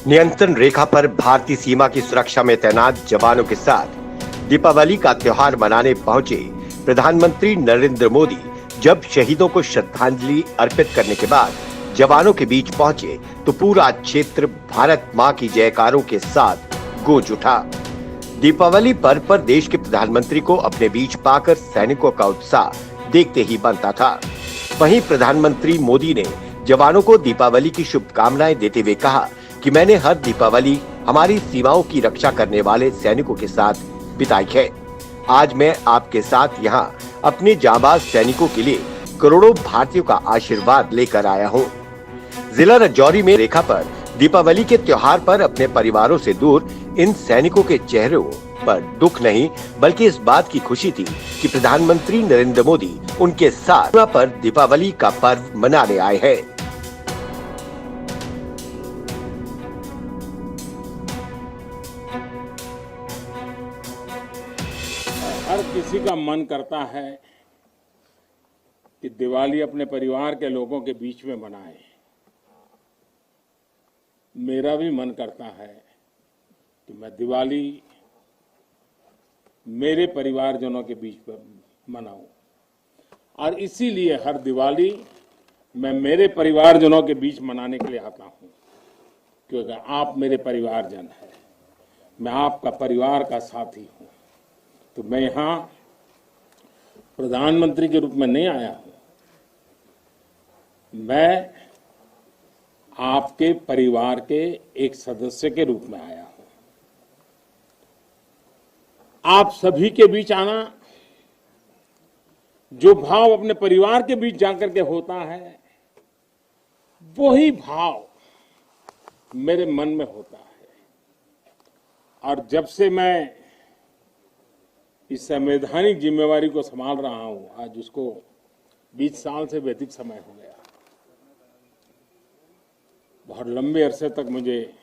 नियंत्रण रेखा पर भारतीय सीमा की सुरक्षा में तैनात जवानों के साथ दीपावली का त्योहार मनाने पहुंचे प्रधानमंत्री नरेंद्र मोदी जब शहीदों को श्रद्धांजलि अर्पित करने के बाद जवानों के बीच पहुंचे तो पूरा क्षेत्र भारत मां की जयकारों के साथ गूंज उठा। दीपावली पर्व पर देश के प्रधानमंत्री को अपने बीच पाकर सैनिकों का उत्साह देखते ही बनता था। वहीं प्रधानमंत्री मोदी ने जवानों को दीपावली की शुभकामनाएं देते हुए कहा कि मैंने हर दीपावली हमारी सीमाओं की रक्षा करने वाले सैनिकों के साथ बिताई है। आज मैं आपके साथ यहाँ अपने जांबाज सैनिकों के लिए करोड़ों भारतीयों का आशीर्वाद लेकर आया हूँ। जिला राजौरी में रेखा पर दीपावली के त्योहार पर अपने परिवारों से दूर इन सैनिकों के चेहरों पर दुख नहीं बल्कि इस बात की खुशी थी कि प्रधानमंत्री नरेंद्र मोदी उनके साथ पर दीपावली का पर्व मनाने आए हैं। हर किसी का मन करता है कि दिवाली अपने परिवार के लोगों के बीच में मनाए। मेरा भी मन करता है कि मैं दिवाली मेरे परिवारजनों के बीच में मनाऊं और इसीलिए हर दिवाली मैं मेरे परिवारजनों के बीच मनाने के लिए आता हूं, क्योंकि आप मेरे परिवारजन हैं, मैं आपका परिवार का साथी हूं। तो मैं यहां प्रधानमंत्री के रूप में नहीं आया हूं, मैं आपके परिवार के एक सदस्य के रूप में आया हूं। आप सभी के बीच आना, जो भाव अपने परिवार के बीच जाकर के होता है वही भाव मेरे मन में होता है। और जब से मैं इस संवैधानिक जिम्मेवारी को संभाल रहा हूं, आज उसको 20 साल से भी अधिक समय हो गया। बहुत लंबे अरसे तक मुझे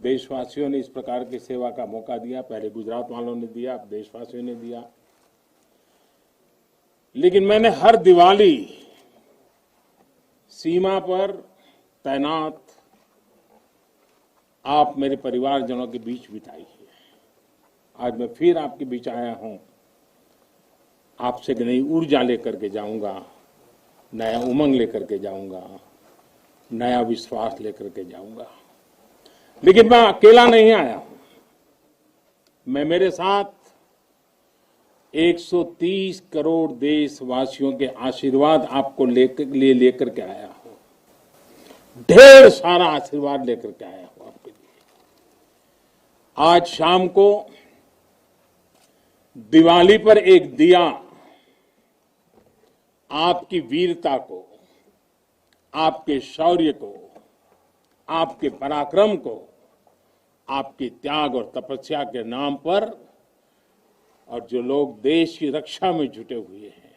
देशवासियों ने इस प्रकार की सेवा का मौका दिया। पहले गुजरात वालों ने दिया, अब देशवासियों ने दिया। लेकिन मैंने हर दिवाली सीमा पर तैनात आप मेरे परिवारजनों के बीच बिताई है। आज मैं फिर आपके बीच आया हूं, आपसे एक नई ऊर्जा लेकर के जाऊंगा, नया उमंग लेकर के जाऊंगा, नया विश्वास लेकर के जाऊंगा। लेकिन मैं अकेला नहीं आया हूं, मैं मेरे साथ 130 करोड़ देशवासियों के आशीर्वाद आपको लेकर के आया हूं। ढेर सारा आशीर्वाद लेकर के आया हूं आपके लिए। आज शाम को दिवाली पर एक दिया आपकी वीरता को, आपके शौर्य को, आपके पराक्रम को, आपके त्याग और तपस्या के नाम पर, और जो लोग देश की रक्षा में जुटे हुए हैं,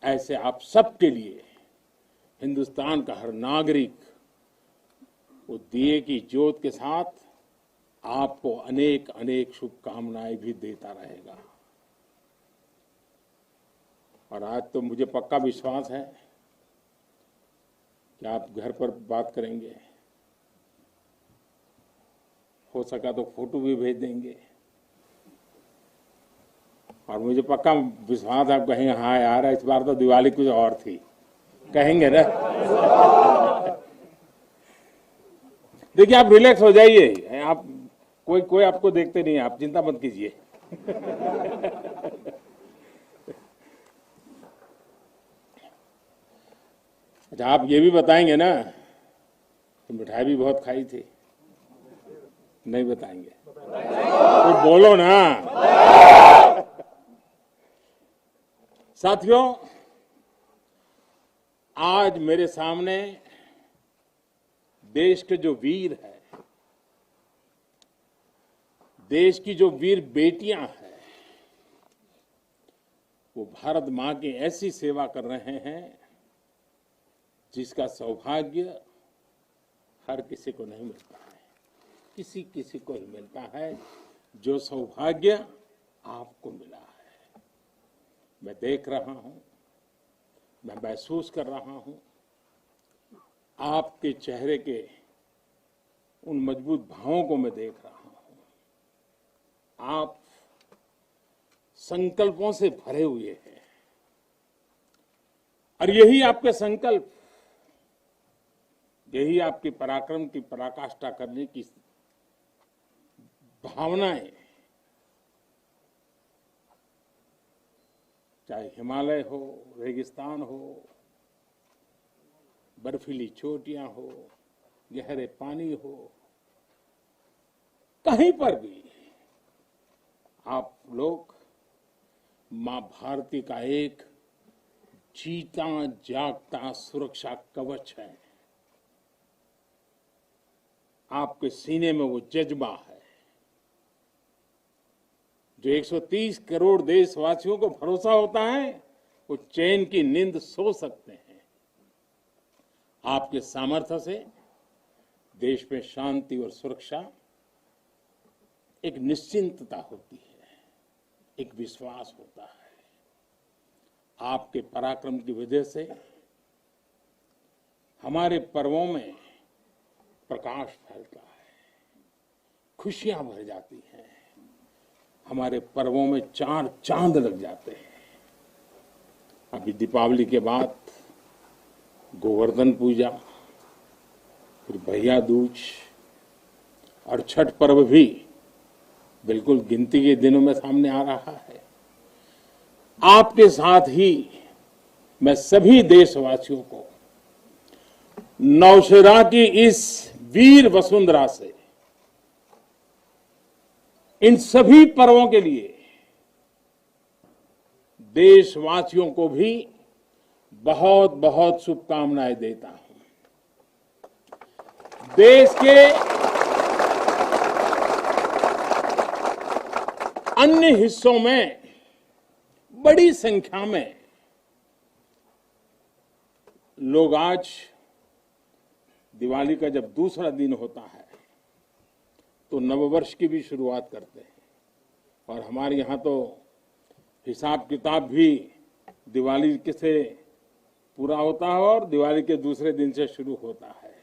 ऐसे आप सबके लिए हिंदुस्तान का हर नागरिक वो दिए की ज्योत के साथ आपको अनेक अनेक शुभकामनाएं भी देता रहेगा। और आज तो मुझे पक्का विश्वास है कि आप घर पर बात करेंगे, हो सका तो फोटो भी भेज देंगे, और मुझे पक्का विश्वास आप कहेंगे हाँ यार इस बार तो दिवाली कुछ और थी, कहेंगे ना। देखिए आप रिलैक्स हो जाइए, आप कोई आपको देखते नहीं है, आप चिंता मत कीजिए। अच्छा आप ये भी बताएंगे ना कि मिठाई भी बहुत खाई थी? नहीं बताएंगे तो बोलो ना। साथियों, आज मेरे सामने देश के जो वीर हैं, देश की जो वीर बेटियां हैं, वो भारत मां की ऐसी सेवा कर रहे हैं जिसका सौभाग्य हर किसी को नहीं मिलता है। किसी किसी को ही मिलता है जो सौभाग्य आपको मिला है। मैं देख रहा हूं, मैं महसूस कर रहा हूं, आपके चेहरे के उन मजबूत भावों को मैं देख रहा हूं। आप संकल्पों से भरे हुए हैं और यही आपके संकल्प, यही आपके पराक्रम की पराकाष्ठा करने की भावनाएं, चाहे हिमालय हो, रेगिस्तान हो, बर्फीली चोटियां हो, गहरे पानी हो, कहीं पर भी आप लोग मां भारती का एक जीता जागता सुरक्षा कवच है। आपके सीने में वो जज्बा है जो 130 करोड़ देशवासियों को भरोसा होता है, वो चैन की नींद सो सकते हैं। आपके सामर्थ्य से देश में शांति और सुरक्षा, एक निश्चिंतता होती है, एक विश्वास होता है। आपके पराक्रम की वजह से हमारे पर्वों में प्रकाश फैलता है, खुशियां भर जाती हैं, हमारे पर्वों में चार चांद लग जाते हैं। अभी दीपावली के बाद गोवर्धन पूजा, फिर भैया दूज और छठ पर्व भी बिल्कुल गिनती के दिनों में सामने आ रहा है। आपके साथ ही मैं सभी देशवासियों को नौशेरा की इस वीर वसुंधरा से इन सभी पर्वों के लिए देशवासियों को भी बहुत बहुत शुभकामनाएं देता हूं। देश के अन्य हिस्सों में बड़ी संख्या में लोग आज दिवाली का जब दूसरा दिन होता है तो नववर्ष की भी शुरुआत करते हैं, और हमारे यहाँ तो हिसाब किताब भी दिवाली से पूरा होता है और दिवाली के दूसरे दिन से शुरू होता है।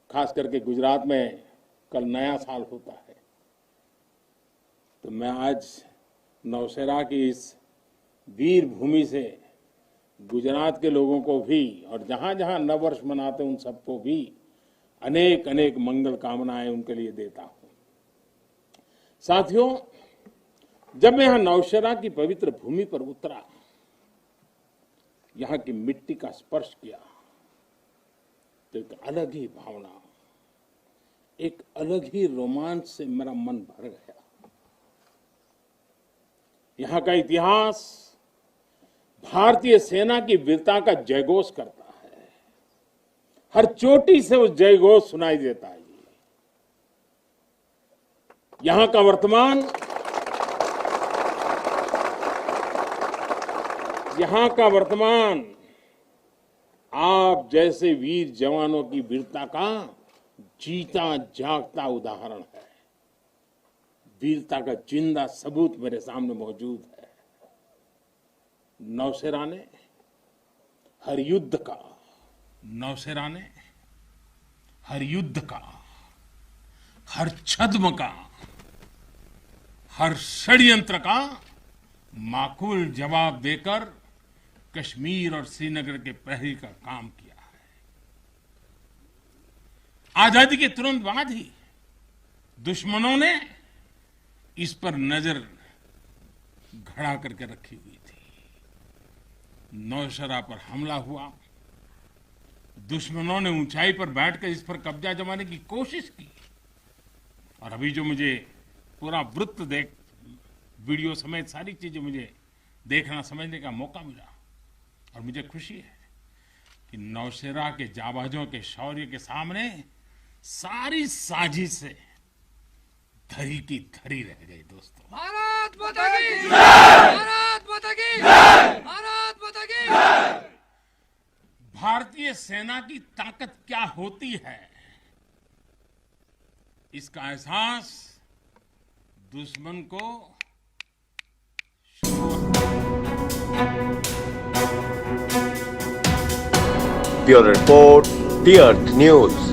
खास करके गुजरात में कल नया साल होता है। तो मैं आज नौशेरा की इस वीर भूमि से गुजरात के लोगों को भी और जहां जहां नववर्ष मनाते उन सबको भी अनेक अनेक मंगल कामनाएं उनके लिए देता हूं। साथियों, जब मैं यहां नौशेरा की पवित्र भूमि पर उतरा, यहां की मिट्टी का स्पर्श किया, तो एक अलग ही भावना, एक अलग ही रोमांच से मेरा मन भर गया। यहां का इतिहास भारतीय सेना की वीरता का जयघोष करता है। हर चोटी से उस जयघोष सुनाई देता है। यहां का वर्तमान आप जैसे वीर जवानों की वीरता का जीता जागता उदाहरण है। वीरता का जिंदा सबूत मेरे सामने मौजूद है। नौशेरा ने हर युद्ध का, हर छद्म का, हर षड्यंत्र का माकूल जवाब देकर कश्मीर और श्रीनगर के प्रहरी का काम किया है। आजादी के तुरंत बाद ही दुश्मनों ने इस पर नजर घड़ा करके रखी हुई थी। नौशेरा पर हमला हुआ, दुश्मनों ने ऊंचाई पर बैठकर इस पर कब्जा जमाने की कोशिश की, और अभी जो मुझे पूरा वृत्त वीडियो समेत सारी चीजें मुझे देखना समझने का मौका मिला, और मुझे खुशी है कि नौशेरा के जाबाजों के शौर्य के सामने सारी साजिश से धरी की धरी रह गई। दोस्तों, भारत माता की जय! भारत माता की जय! भारत माता की जय! भारतीय सेना की ताकत क्या होती है, इसका एहसास दुश्मन को ब्यूरो रिपोर्ट, दी अर्थ न्यूज।